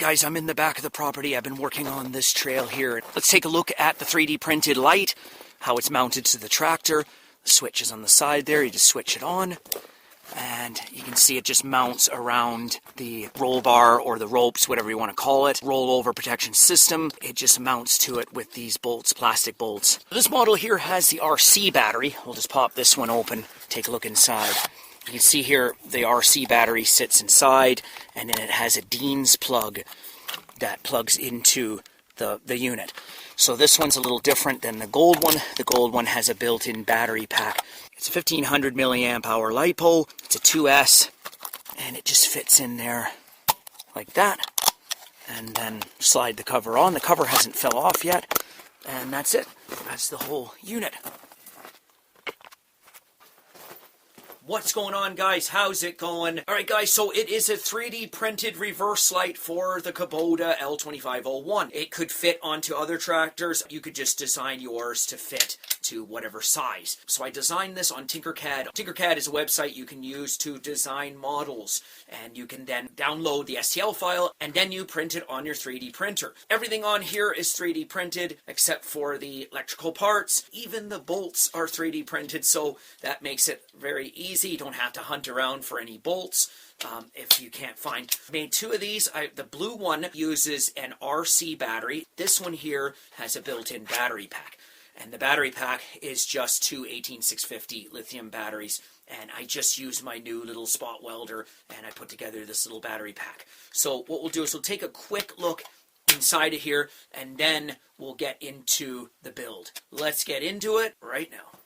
guys, I'm in the back of the property. I've been working on this trail here. Let's take a look at the 3D printed light, how it's mounted to the tractor. The switch is on the side there. You just switch it on. And you can see it just mounts around the roll bar or the ropes, whatever you want to call it. Rollover protection system. It just mounts to it with these bolts, plastic bolts. This model here has the RC battery. We'll just pop this one open, take a look inside. You can see here the RC battery sits inside, and then it has a Dean's plug that plugs into the unit. So this one's a little different than the gold one. The gold one has a built-in battery pack. It's a 1500 milliamp hour LiPo. It's a 2S, and it just fits in there like that. And then slide the cover on. The cover hasn't fell off yet, and that's it. That's the whole unit. What's going on, guys? How's it going? Alright guys, so it is a 3D printed reverse light for the Kubota L2501. It could fit onto other tractors. You could just design yours to fit to whatever size. So I designed this on Tinkercad. Tinkercad is a website you can use to design models, and you can then download the STL file and then you print it on your 3D printer. Everything on here is 3D printed except for the electrical parts. Even the bolts are 3D printed, so that makes it very easy. You don't have to hunt around for any bolts if you can't find. I made two of these. The blue one uses an RC battery. This one here has a built-in battery pack. And the battery pack is just two 18650 lithium batteries. And I just used my new little spot welder and I put together this little battery pack. So what we'll do is we'll take a quick look inside of here and then we'll get into the build. Let's get into it right now.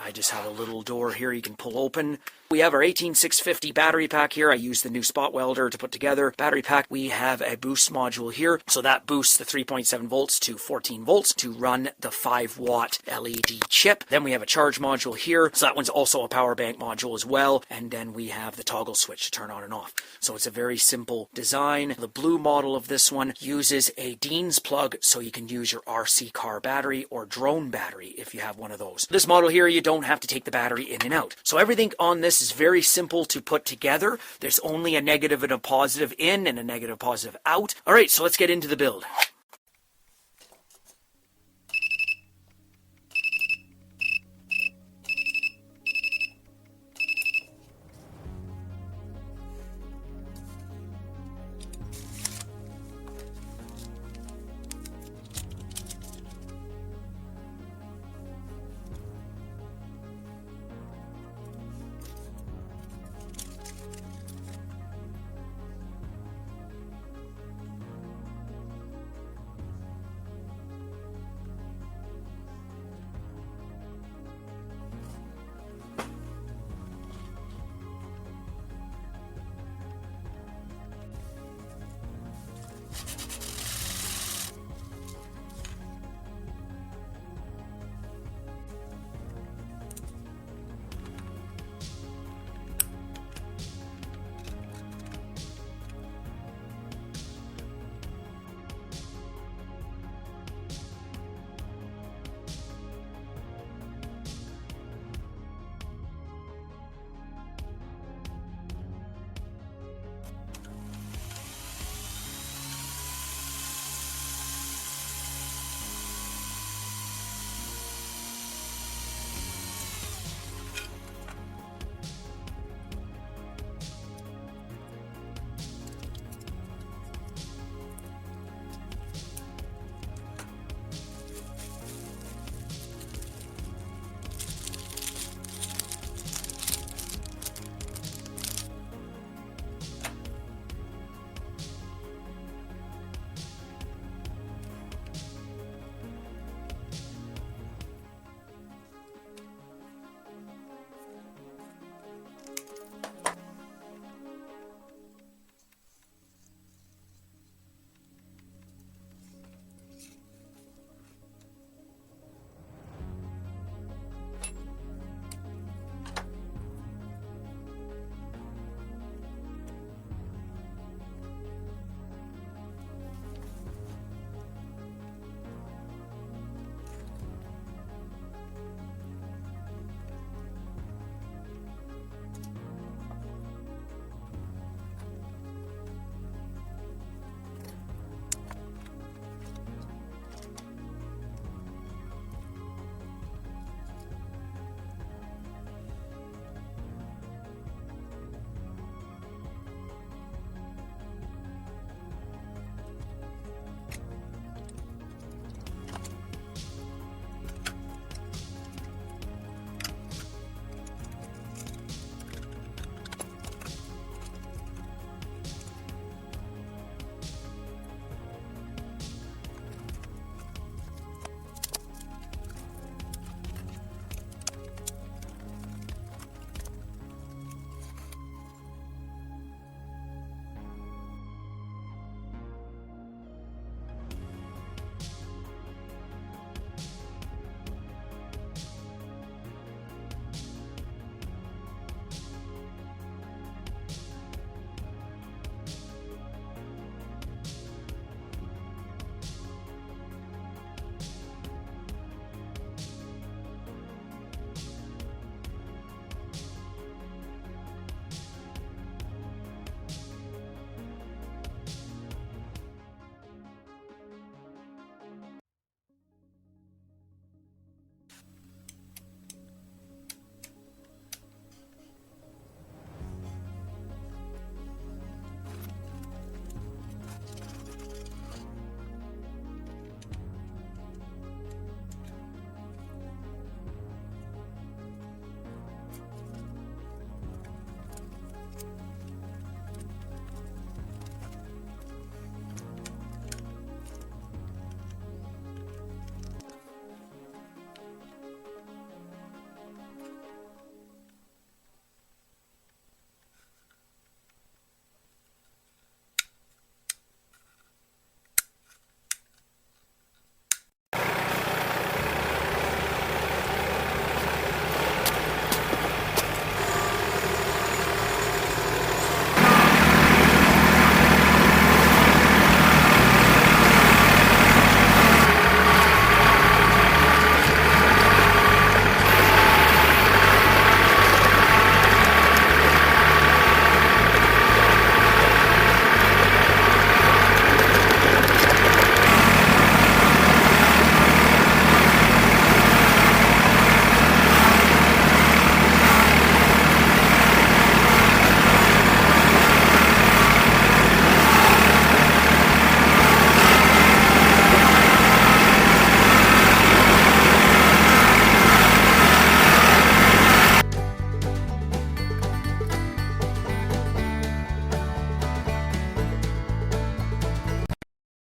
I just have a little door here you can pull open. We have our 18650 battery pack here. I used the new spot welder to put together. Battery pack, we have a boost module here. So that boosts the 3.7 volts to 14 volts to run the 5-watt LED chip. Then we have a charge module here. So that one's also a power bank module as well. And then we have the toggle switch to turn on and off. So it's a very simple design. The blue model of this one uses a Dean's plug, so you can use your RC car battery or drone battery if you have one of those. This model here, you don't have to take the battery in and out. So everything on this is very simple to put together. There's only a negative and a positive in and a negative positive out. All right, so let's get into the build.